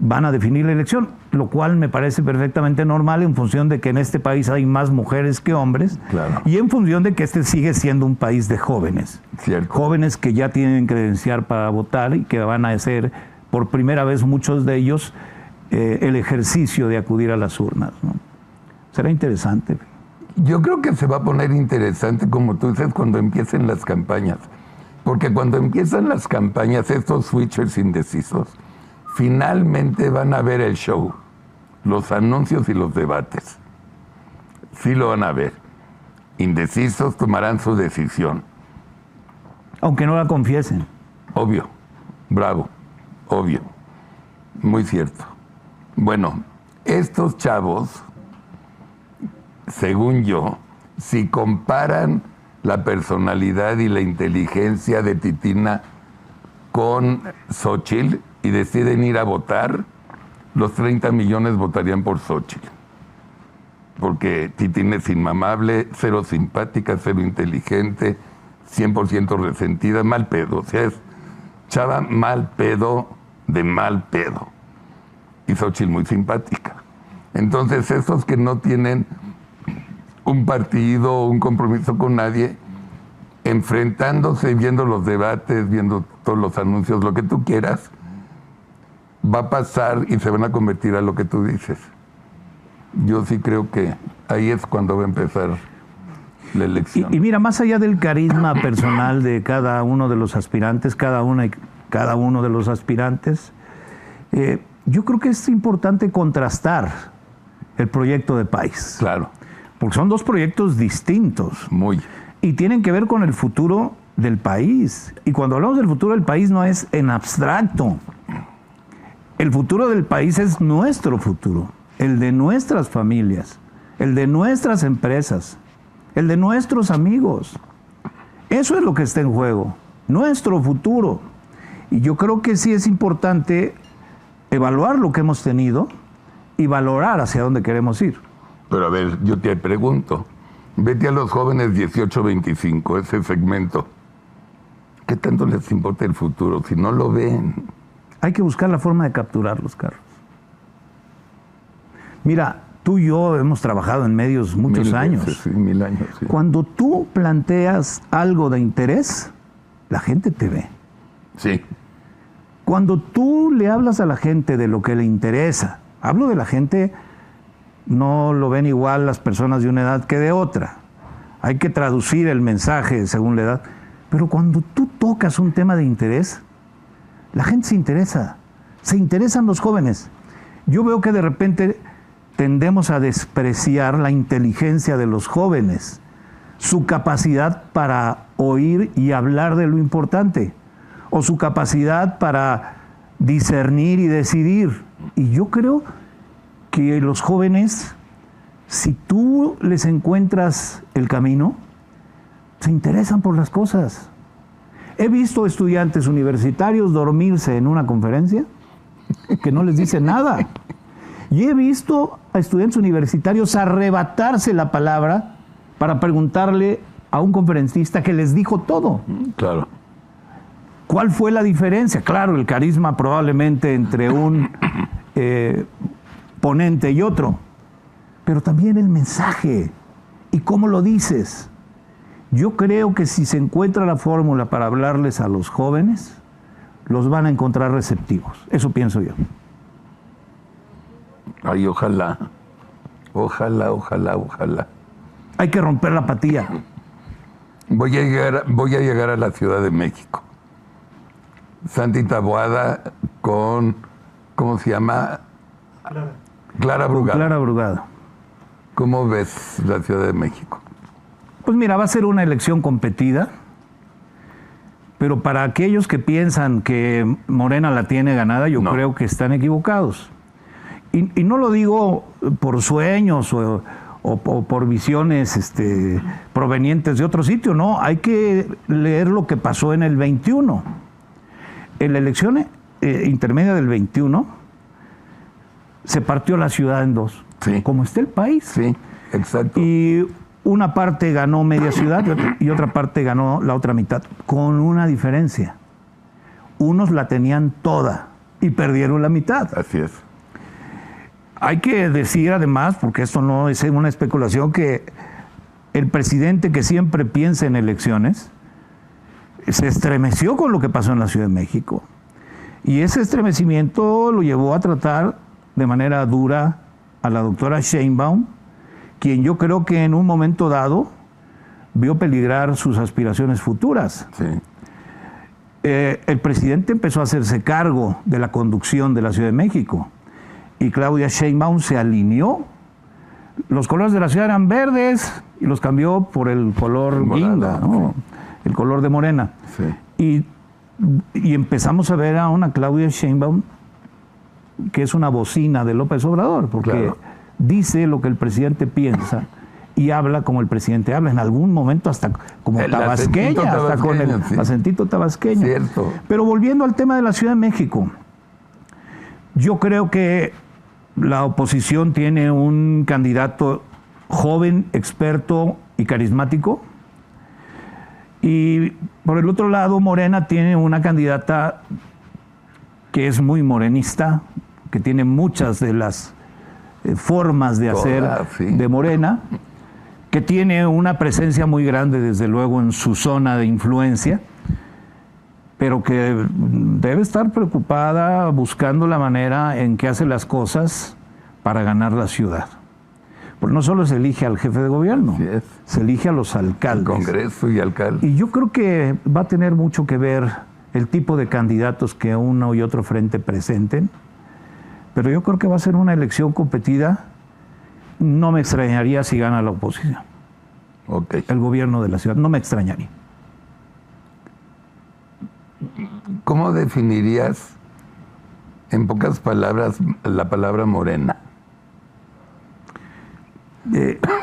van a definir la elección, lo cual me parece perfectamente normal en función de que en este país hay más mujeres que hombres. Claro. Y en función de que este sigue siendo un país de jóvenes. Cierto. Jóvenes que ya tienen credencial para votar y que van a hacer por primera vez muchos de ellos el ejercicio de acudir a las urnas, ¿no? Será interesante. Yo creo que se va a poner interesante, como tú dices, cuando empiecen las campañas. Porque cuando empiezan las campañas, estos switchers indecisos finalmente van a ver el show, los anuncios y los debates. Sí lo van a ver. indecisos tomarán su decisión. Aunque no la confiesen. Obvio, bravo, obvio, muy cierto. Bueno, estos chavos, según yo, si comparan la personalidad y la inteligencia de Titina con Xóchitl y deciden ir a votar, los 30 millones votarían por Xóchitl. Porque Titina es inmamable, cero simpática, cero inteligente, 100% resentida, mal pedo. O sea, es chava mal pedo de mal pedo. Y Xóchitl muy simpática. Entonces, esos que no tienen un partido, un compromiso con nadie, enfrentándose, viendo los debates, viendo todos los anuncios, lo que tú quieras, va a pasar y se van a convertir a lo que tú dices. Yo sí creo que ahí es cuando va a empezar la elección. Y mira, más allá del carisma personal de cada uno de los aspirantes, cada uno de los aspirantes, yo creo que es importante contrastar el proyecto de país. Claro. Porque son dos proyectos distintos. Muy. Y tienen que ver con el futuro del país. Y cuando hablamos del futuro del país no es en abstracto. El futuro del país es nuestro futuro, el de nuestras familias, el de nuestras empresas, el de nuestros amigos. Eso es lo que está en juego, nuestro futuro. Y yo creo que sí es importante evaluar lo que hemos tenido y valorar hacia dónde queremos ir. Pero a ver, yo te pregunto, vete a los jóvenes 18-25, ese segmento. ¿Qué tanto les importa el futuro si no lo ven? Hay que buscar la forma de capturarlos, Carlos. Mira, tú y yo hemos trabajado en medios muchos años. Sí, 1000 años. Sí. Cuando tú planteas algo de interés, la gente te ve. Sí. Cuando tú le hablas a la gente de lo que le interesa, hablo de la gente, no lo ven igual las personas de una edad que de otra. Hay que traducir el mensaje según la edad. Pero cuando tú tocas un tema de interés, la gente se interesan los jóvenes. Yo veo que de repente tendemos a despreciar la inteligencia de los jóvenes, su capacidad para oír y hablar de lo importante, o su capacidad para discernir y decidir. Y yo creo que los jóvenes, si tú les encuentras el camino, se interesan por las cosas. He visto estudiantes universitarios dormirse en una conferencia que no les dice nada. Y he visto a estudiantes universitarios arrebatarse la palabra para preguntarle a un conferencista que les dijo todo. Claro. ¿Cuál fue la diferencia? Claro, el carisma probablemente entre un ponente y otro, pero también el mensaje y cómo lo dices. Yo creo que si se encuentra la fórmula para hablarles a los jóvenes, los van a encontrar receptivos. Eso pienso yo. Ay, ojalá. Ojalá, ojalá, ojalá. Hay que romper la apatía. Voy a llegar a la Ciudad de México. Santi Taboada con, ¿cómo se llama? Clara Brugada. Clara Brugada. ¿Cómo ves la Ciudad de México? Pues mira, va a ser una elección competida, pero para aquellos que piensan que Morena la tiene ganada, yo creo que están equivocados. Y no lo digo por sueños o por visiones provenientes de otro sitio, no, hay que leer lo que pasó en el 21. En la elección intermedia del 21 se partió la ciudad en dos, sí, como está el país. Sí, exacto. Y una parte ganó media ciudad y otra parte ganó la otra mitad, con una diferencia. Unos la tenían toda y perdieron la mitad. Así es. Hay que decir además, porque esto no es una especulación, que el presidente que siempre piensa en elecciones se estremeció con lo que pasó en la Ciudad de México. Y ese estremecimiento lo llevó a tratar de manera dura a la doctora Sheinbaum, quien yo creo que en un momento dado vio peligrar sus aspiraciones futuras. Sí. El presidente empezó a hacerse cargo de la conducción de la Ciudad de México y Claudia Sheinbaum se alineó. los colores de la ciudad eran verdes y los cambió por el color guinda, ¿no? Sí. El color de Morena. Sí. Y empezamos a ver a una Claudia Sheinbaum que es una bocina de López Obrador, porque dice lo que el presidente piensa y habla como el presidente habla, en algún momento hasta como tabasqueña, hasta con el acentito tabasqueño. Cierto. Pero volviendo al tema de la Ciudad de México, yo creo que la oposición tiene un candidato joven, experto y carismático. Y por el otro lado, Morena tiene una candidata que es muy morenista, que tiene muchas de las formas de hacer de Morena, que tiene una presencia muy grande, desde luego, en su zona de influencia, pero que debe estar preocupada buscando la manera en que hace las cosas para ganar la ciudad. Porque no solo se elige al jefe de gobierno, se elige a los alcaldes. El Congreso y alcaldes. Y yo creo que va a tener mucho que ver el tipo de candidatos que uno y otro frente presenten, pero yo creo que va a ser una elección competida. No me extrañaría si gana la oposición. El gobierno de la ciudad, no me extrañaría. ¿Cómo definirías, en pocas palabras, la palabra morena?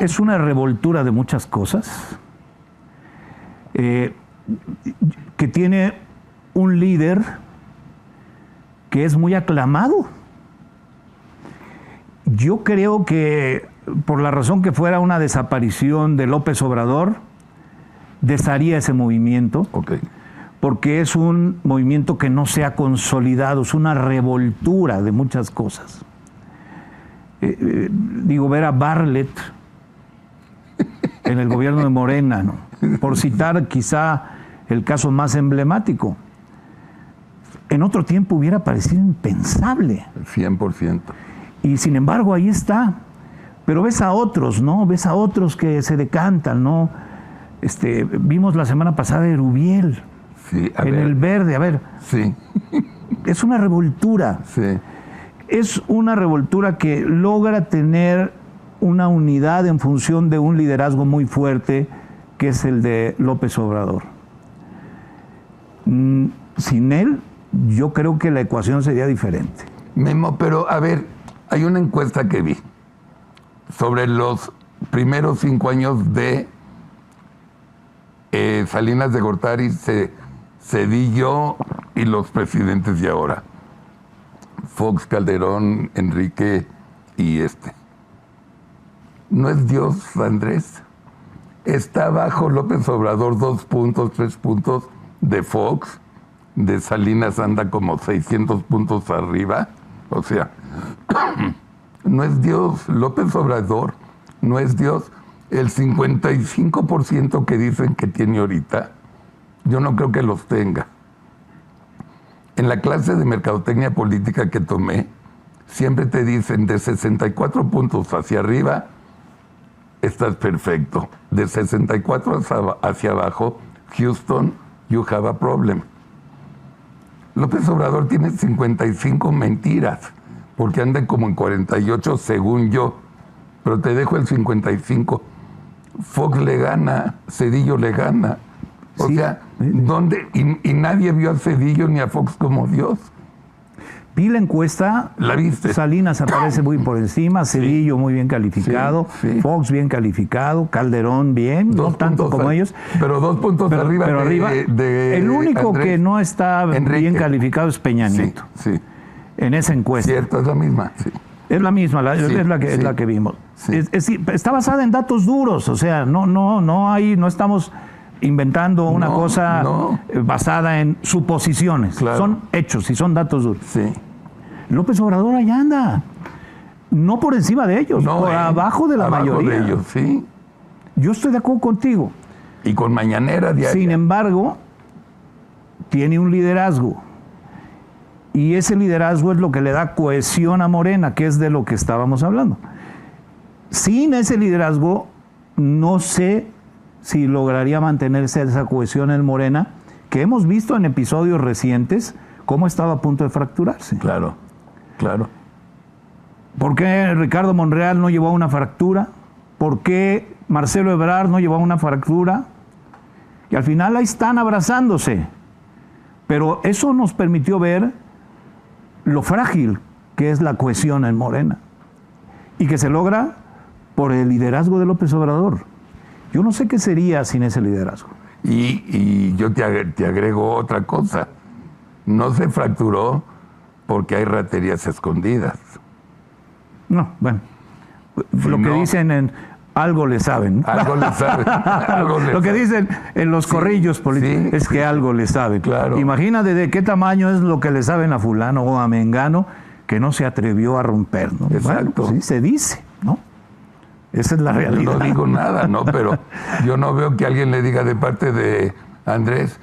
Es una revoltura de muchas cosas, que tiene un líder que es muy aclamado. Yo creo que, por la razón que fuera una desaparición de López Obrador, desharía ese movimiento, porque es un movimiento que no se ha consolidado, es una revoltura de muchas cosas. Digo, ver a Bartlett en el gobierno de Morena, ¿no? Por citar quizá el caso más emblemático. En otro tiempo hubiera parecido impensable. 100%. Y sin embargo ahí está. Pero ves a otros, ¿no? Ves a otros que se decantan, ¿no? Vimos la semana pasada a Erubiel en el Verde. A ver, es una revoltura. Es una revoltura que logra tener una unidad en función de un liderazgo muy fuerte, que es el de López Obrador. Sin él, yo creo que la ecuación sería diferente. Memo, pero a ver, hay una encuesta que vi sobre los primeros 5 años de Salinas de Gortari, Zedillo y los presidentes de ahora. Fox, Calderón, Enrique y ¿No es Dios, Andrés? Está bajo López Obrador 2 puntos, 3 puntos de Fox. De Salinas anda como 600 puntos arriba. O sea, no es Dios. López Obrador no es Dios. El 55% que dicen que tiene ahorita, yo no creo que los tenga. En la clase de mercadotecnia política que tomé, siempre te dicen de 64 puntos hacia arriba, estás perfecto. De 64 hacia abajo, Houston, you have a problem. López Obrador tiene 55 mentiras, porque anda como en 48 según yo, pero te dejo el 55. Fox le gana, Zedillo le gana. O sea, ¿dónde? Y nadie vio a Zedillo ni a Fox como Dios. Vi la encuesta. ¿La viste? Salinas aparece muy por encima, Zedillo muy bien calificado, Fox bien calificado, Calderón bien, no tanto como ellos. Pero 2 puntos arriba. Pero arriba, el único Andrés, que no está Enrique, bien calificado es Peña Nieto. En esa encuesta. Cierto, es la misma. Es la misma, es la que vimos. Está basada en datos duros, o sea, no estamos inventando una cosa basada en suposiciones. Son hechos y son datos duros. López Obrador allá anda, no por encima de ellos, por abajo de la mayoría. De ellos, Yo estoy de acuerdo contigo. Y con mañanera diaria. Sin embargo, tiene un liderazgo. Y ese liderazgo es lo que le da cohesión a Morena, que es de lo que estábamos hablando. Sin ese liderazgo, no sé si lograría mantenerse esa cohesión en Morena, que hemos visto en episodios recientes cómo estaba a punto de fracturarse. Claro. ¿Por qué Ricardo Monreal no llevó a una fractura? ¿Por qué Marcelo Ebrard no llevó a una fractura? Y al final ahí están abrazándose. Pero eso nos permitió ver lo frágil que es la cohesión en Morena y que se logra por el liderazgo de López Obrador. Yo no sé qué sería sin ese liderazgo. Y yo te agrego otra cosa. No se fracturó porque hay raterías escondidas. No, bueno, Si lo que no, dicen en algo le saben. algo le saben. Lo que dicen en los corrillos políticos sí, es que algo le saben. Claro. Imagínate de qué tamaño es lo que le saben a fulano o a mengano que no se atrevió a romper, ¿no? Exacto. Bueno, pues sí, se dice, ¿no? Esa es la realidad. Yo no digo nada, ¿no? Pero yo no veo que alguien le diga de parte de Andrés,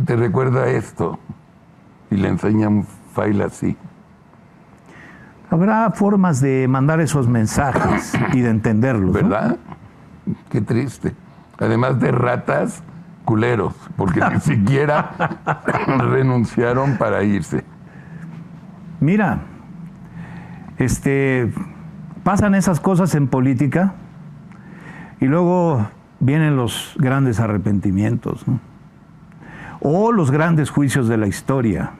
¿te recuerda esto? Y le enseña un file así. Habrá formas de mandar esos mensajes y de entenderlos, ¿Verdad? Qué triste. Además de ratas, culeros, porque ni siquiera renunciaron para irse. Mira, pasan esas cosas en política y luego vienen los grandes arrepentimientos, ¿no? O los grandes juicios de la historia,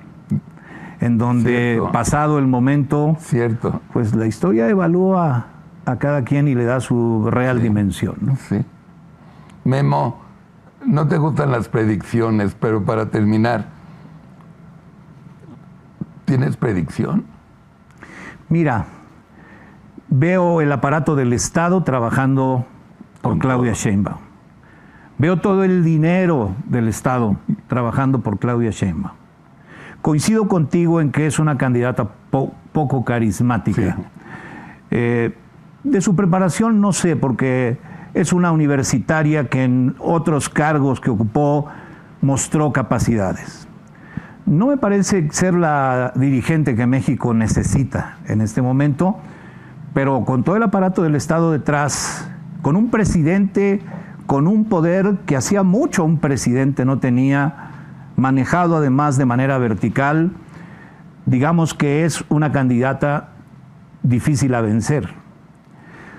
en donde Cierto. pasado el momento, Cierto. pues la historia evalúa a cada quien y le da su real dimensión, ¿no? Sí. Memo, no te gustan las predicciones, pero para terminar, ¿tienes predicción? Mira, veo el aparato del Estado trabajando por Con Claudia todo. Sheinbaum. Veo todo el dinero del Estado trabajando por Claudia Sheinbaum. Coincido contigo en que es una candidata poco carismática. Sí. De su preparación no sé, porque es una universitaria que en otros cargos que ocupó mostró capacidades. No me parece ser la dirigente que México necesita en este momento, pero con todo el aparato del Estado detrás, con un presidente con un poder que hacía mucho un presidente no tenía, manejado además de manera vertical, digamos que es una candidata difícil a vencer.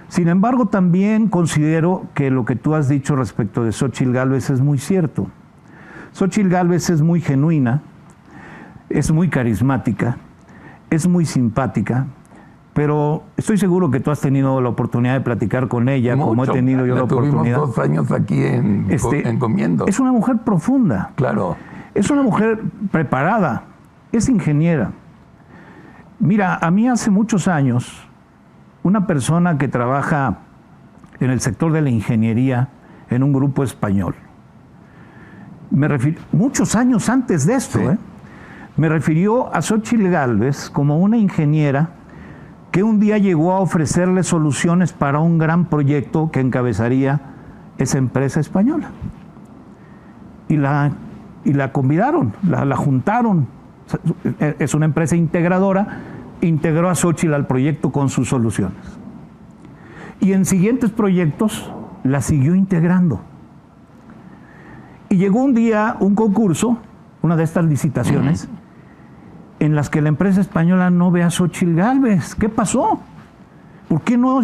Sin embargo, también considero que lo que tú has dicho respecto de Xóchitl Gálvez es muy cierto. Xóchitl Gálvez es muy genuina, es muy carismática, es muy simpática, pero estoy seguro que tú has tenido la oportunidad de platicar con ella, Mucho. como he tenido yo la oportunidad. Tuvimos 2 años aquí en Comiendo. Es una mujer profunda. Claro. Es una mujer preparada, es ingeniera. Mira, a mí hace muchos años, una persona que trabaja en el sector de la ingeniería en un grupo español, muchos años antes de esto, Sí. Me refirió a Xóchitl Gálvez como una ingeniera que un día llegó a ofrecerle soluciones para un gran proyecto que encabezaría esa empresa española. Y la convidaron, la juntaron. Es una empresa integradora, integró a Xóchitl al proyecto con sus soluciones. Y en siguientes proyectos la siguió integrando. Y llegó un día un concurso, una de estas licitaciones, en las que la empresa española no ve a Xóchitl Gálvez. ¿Qué pasó? ¿Por qué no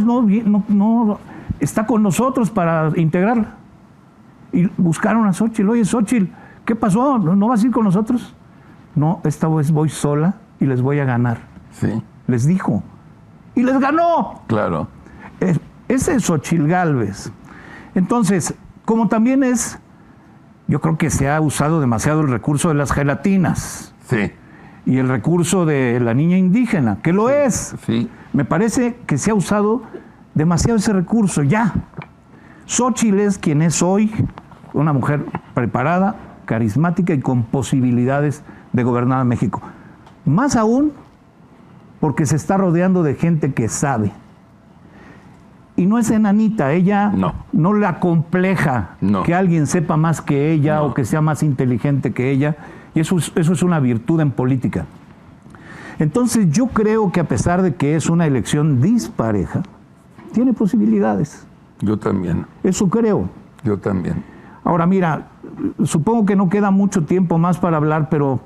está con nosotros para integrarla? Y buscaron a Xóchitl. Oye, Xóchitl, ¿qué pasó? ¿No vas a ir con nosotros? No, esta vez voy sola y les voy a ganar. Sí. Les dijo. Y les ganó. Claro. Ese es Xóchitl Gálvez. Entonces, como también yo creo que se ha usado demasiado el recurso de las gelatinas. Sí. Y el recurso de la niña indígena, que lo es. Sí. Me parece que se ha usado demasiado ese recurso, ya. Xóchitl es quien es hoy, una mujer preparada, carismática y con posibilidades de gobernar a México. Más aún porque se está rodeando de gente que sabe. Y no es enanita, ella no la compleja que alguien sepa más que ella o que sea más inteligente que ella. Y eso es una virtud en política. Entonces yo creo que a pesar de que es una elección dispareja, tiene posibilidades. Yo también. Eso creo. Yo también. Ahora mira, supongo que no queda mucho tiempo más para hablar, pero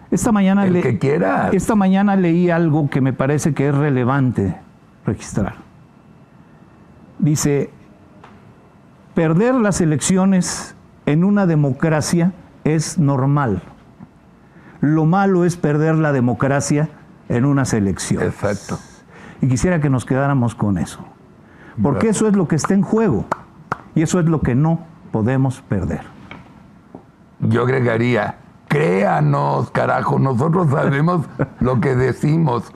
esta mañana que quieras. Esta mañana leí algo que me parece que es relevante registrar. Dice, perder las elecciones en una democracia es normal. Lo malo es perder la democracia en unas elecciones. Exacto. Y quisiera que nos quedáramos con eso. Porque eso es lo que está en juego. Y eso es lo que no podemos perder. Yo agregaría, créanos, carajo, nosotros sabemos lo que decimos.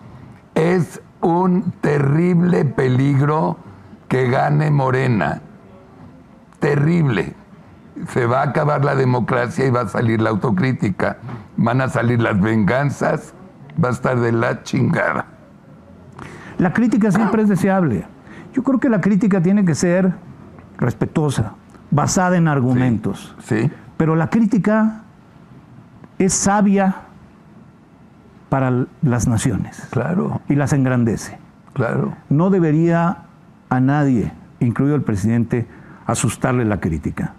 Es un terrible peligro que gane Morena. Terrible. Se va a acabar la democracia y va a salir la autocrítica. Van a salir las venganzas. Va a estar de la chingada. La crítica siempre es deseable. Yo creo que la crítica tiene que ser respetuosa, basada en argumentos. Sí. Pero la crítica es sabia para las naciones. Claro. Y las engrandece. Claro. No debería a nadie, incluido el presidente, asustarle la crítica.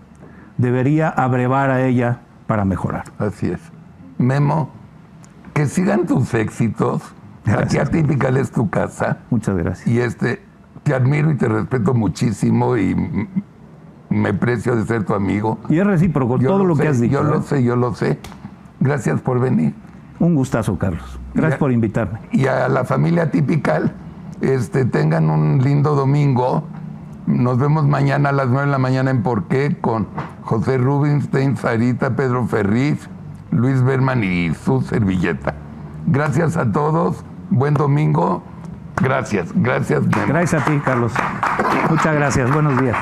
Debería abrevar a ella para mejorar. Así es. Memo, que sigan tus éxitos. Aquí Gracias. Atypical es tu casa. Muchas gracias. Y te admiro y te respeto muchísimo y me precio de ser tu amigo. Y es recíproco, Yo todo lo sé, que has dicho. Yo lo sé. Gracias por venir. Un gustazo, Carlos. Gracias por invitarme. Y a la familia Atypical, tengan un lindo domingo. Nos vemos mañana a las 9 de la mañana en ¿Por qué? Con José Rubinstein, Sarita, Pedro Ferriz, Luis Berman y su servilleta. Gracias a todos. Buen domingo. Gracias. Gracias, Memo. Gracias a ti, Carlos. Muchas gracias. Buenos días.